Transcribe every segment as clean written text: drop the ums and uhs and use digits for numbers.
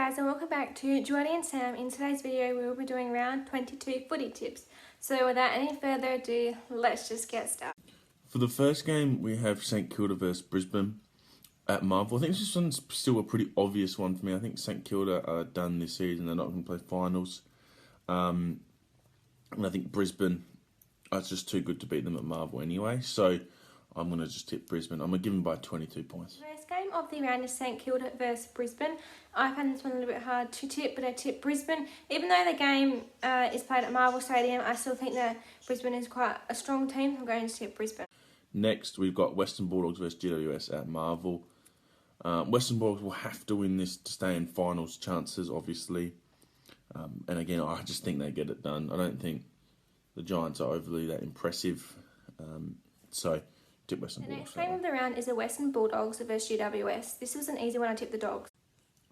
guys, and welcome back to Jordy and Sam. In today's video we will be doing round 22 footy tips. So without any further ado, let's just get started. For the first game we have St Kilda versus Brisbane at Marvel. I think this one's still a pretty obvious one for me. I think St Kilda are done this season, they're not going to play finals. And I think Brisbane are just too good to beat them at Marvel anyway. So I'm going to just tip Brisbane. I'm going to give them by 22 points. First game of the round is St Kilda versus Brisbane. I found this one a little bit hard to tip, but I tip Brisbane. Even though the game is played at Marvel Stadium, I still think that Brisbane is quite a strong team. I'm going to tip Brisbane. Next, we've got Western Bulldogs versus GWS at Marvel. Western Bulldogs will have to win this to stay in finals chances, obviously. And again, I just think they get it done. I don't think the Giants are overly that impressive. So, tip Western Bulldogs. The next game of the round is the Western Bulldogs versus GWS. This was an easy one. I tipped the Dogs.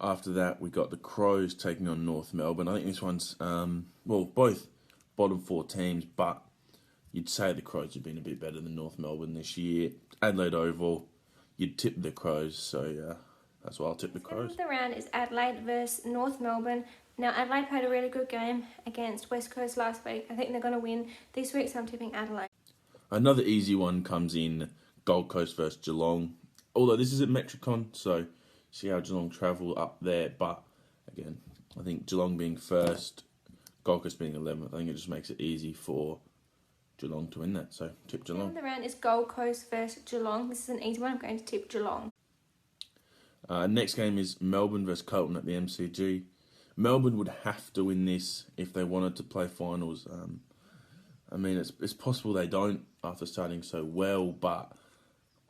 After that, we got the Crows taking on North Melbourne. I think this one's, both bottom four teams, but you'd say the Crows have been a bit better than North Melbourne this year. Adelaide Oval, you'd tip the Crows, so that's why I'll tip the Crows. The round is Adelaide versus North Melbourne. Now, Adelaide played a really good game against West Coast last week. I think they're going to win this week, so I'm tipping Adelaide. Another easy one comes in Gold Coast versus Geelong. Although this is at Metricon, so see how Geelong travel up there. But again, I think Geelong being first, Gold Coast being 11th, I think it just makes it easy for Geelong to win that. So tip Geelong. The round is Gold Coast versus Geelong. This is an easy one. I'm going to tip Geelong. Next game is Melbourne versus Colton at the MCG. Melbourne would have to win this if they wanted to play finals. I mean, it's possible they don't after starting so well, but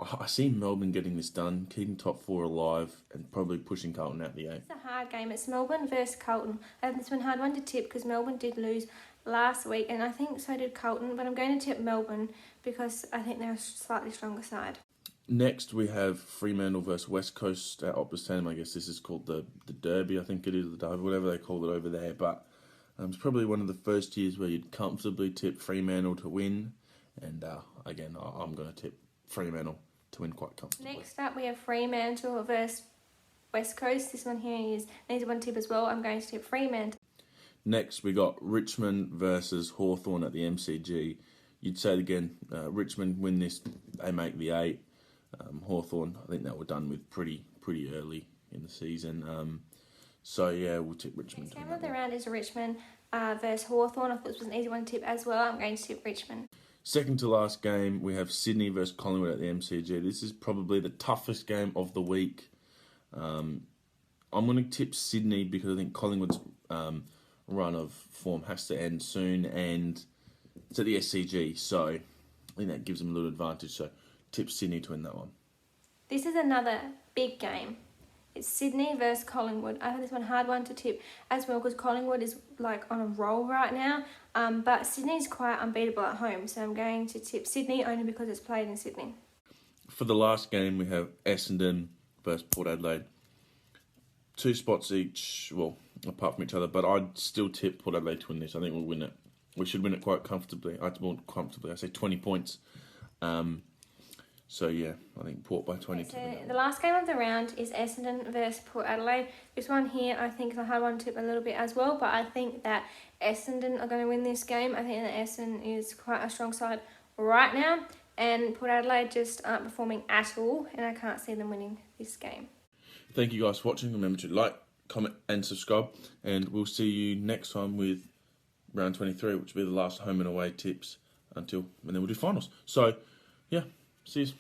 I see Melbourne getting this done, keeping top four alive, and probably pushing Colton out the eight. It's a hard game. It's Melbourne versus Colton. I think this one hard one to tip because Melbourne did lose last week, and I think so did Colton, but I'm going to tip Melbourne because I think they're a slightly stronger side. Next, we have Fremantle versus West Coast at Optus Stadium. I guess this is called the Derby, I think it is, the Derby, whatever they call it over there, but it's probably one of the first years where you'd comfortably tip Fremantle to win. And again, I'm going to tip Fremantle to win quite comfortably. Next up, we have Fremantle versus West Coast. This one here is an easy one to tip as well. I'm going to tip Fremantle. Next, we got Richmond versus Hawthorne at the MCG. You'd say again, Richmond win this, they make the 8. Hawthorne, I think that were done with pretty early in the season. So yeah, we'll tip Richmond. Next game of the round is Richmond versus Hawthorne. I thought this was an easy one to tip as well. I'm going to tip Richmond. Second to last game, we have Sydney versus Collingwood at the MCG. This is probably the toughest game of the week. I'm going to tip Sydney because I think Collingwood's run of form has to end soon, and it's at the SCG, so I think that gives them a little advantage. So tip Sydney to win that one. This is another big game. It's Sydney versus Collingwood. I think this one hard one to tip as well because Collingwood is like on a roll right now. But Sydney's quite unbeatable at home, so I'm going to tip Sydney only because it's played in Sydney. For the last game, we have Essendon versus Port Adelaide. 2 spots each, well, apart from each other, but I'd still tip Port Adelaide to win this. I think we'll win it. We should win it quite comfortably. I say 20 points. So yeah, I think Port by 20. So the last game of the round is Essendon versus Port Adelaide. This one here I think is a hard one to tip a little bit as well, but I think that Essendon are going to win this game. I think that Essendon is quite a strong side right now, and Port Adelaide just aren't performing at all, and I can't see them winning this game. Thank you guys for watching. Remember to like, comment and subscribe, and we'll see you next time with round 23, which will be the last home and away tips and then we'll do finals. So yeah. See you.